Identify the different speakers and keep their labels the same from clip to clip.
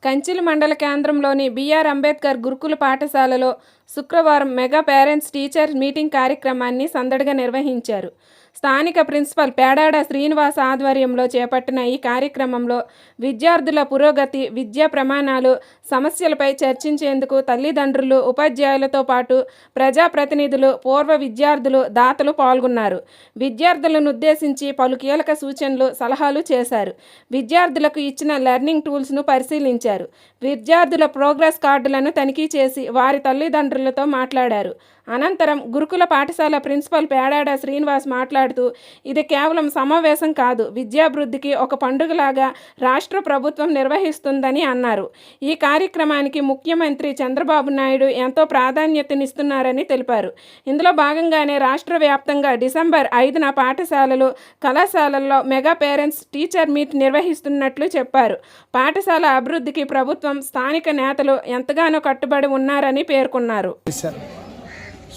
Speaker 1: కంచిలి మండల కేంద్రంలోని బిఆర్ అంబేద్కర్ గురుకుల పాఠశాలలో శుక్రవారం మెగా పేరెంట్స్ టీచర్ మీటింగ్ కార్యక్రమాన్ని సందడిగా నిర్వహించారు. స్థానిక ప్రిన్సిపల్ పేడాడ శ్రీనివాస్ ఆధ్వర్యంలో చేపట్టిన ఈ కార్యక్రమంలో విద్యార్థుల పురోగతి, విద్యా ప్రమాణాలు, సమస్యలపై చర్చించేందుకు తల్లిదండ్రులు, ఉపాధ్యాయులతో పాటు ప్రజాప్రతినిధులు, పూర్వ విద్యార్థులు, దాతలు పాల్గొన్నారు. విద్యార్థులను ఉద్దేశించి పలు కీలక సూచనలు, సలహాలు చేశారు. విద్యార్థులకు ఇచ్చిన లెర్నింగ్ టూల్స్ను పరిశీలించారు. విద్యార్థుల ప్రోగ్రెస్ కార్డులను తనిఖీ చేసి వారి తల్లిదండ్రులతో మాట్లాడారు. అనంతరం గురుకుల పాఠశాల ప్రిన్సిపల్ పేడాడ శ్రీనివాస్ మాట్లాడుతూ, ఇది కేవలం సమావేశం కాదు, విద్యాభివృద్ధికి ఒక పండుగలాగా రాష్ట్ర ప్రభుత్వం నిర్వహిస్తుందని అన్నారు. ఈ కార్యక్రమానికి ముఖ్యమంత్రి చంద్రబాబు నాయుడు ఎంతో ప్రాధాన్యతనిస్తున్నారని తెలిపారు. ఇందులో భాగంగానే రాష్ట్ర వ్యాప్తంగా డిసెంబర్ 5న పాఠశాలలు, కళాశాలల్లో మెగా పేరెంట్స్ టీచర్ మీట్ నిర్వహిస్తున్నట్లు చెప్పారు. పాఠశాల అభివృద్ధికి ప్రభుత్వం, స్థానిక నేతలు ఎంతగానో కట్టుబడి ఉన్నారని పేర్కొన్నారు.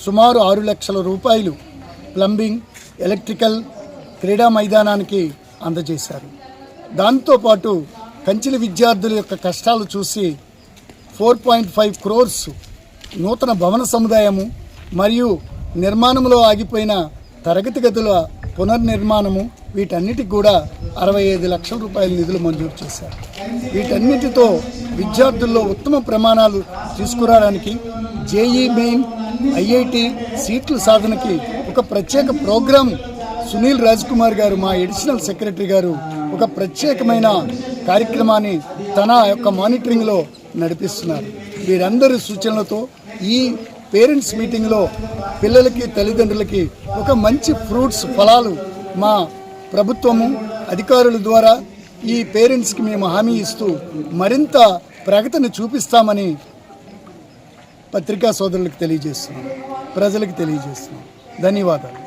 Speaker 2: సుమారు 6 లక్షల రూపాయలు ప్లంబింగ్, ఎలక్ట్రికల్, క్రీడా మైదానానికి అందజేశారు. దాంతోపాటు కంచిలి విద్యార్థుల యొక్క కష్టాలు చూసి 4.5 crores నూతన భవన సముదాయము మరియు నిర్మాణంలో ఆగిపోయిన తరగతి గదుల పునర్నిర్మాణము, వీటన్నిటికి కూడా 65 లక్షల రూపాయల నిధులు మంజూరు చేశారు. వీటన్నిటితో విద్యార్థుల్లో ఉత్తమ ప్రమాణాలు తీసుకురావడానికి జేఈ మెయిన్, ఐఐటి సీట్ల సాధనకి ఒక ప్రత్యేక ప్రోగ్రాం సునీల్ రాజ్ కుమార్ గారు, మా అడిషనల్ సెక్రటరీ గారు, ఒక ప్రత్యేకమైన కార్యక్రమాన్ని తన యొక్క మానిటరింగ్లో నడిపిస్తున్నారు. వీరందరి సూచనలతో ఈ పేరెంట్స్ మీటింగ్లో పిల్లలకి, తల్లిదండ్రులకి ఒక మంచి ఫ్రూట్స్, ఫలాలు మా ప్రభుత్వము, అధికారుల ద్వారా ఈ పేరెంట్స్కి మేము హామీ ఇస్తూ మరింత ప్రగతిని చూపిస్తామని పత్రికా సోదరులకు తెలియజేస్తున్నాం, ప్రజలకు తెలియజేస్తున్నాం. ధన్యవాదాలు.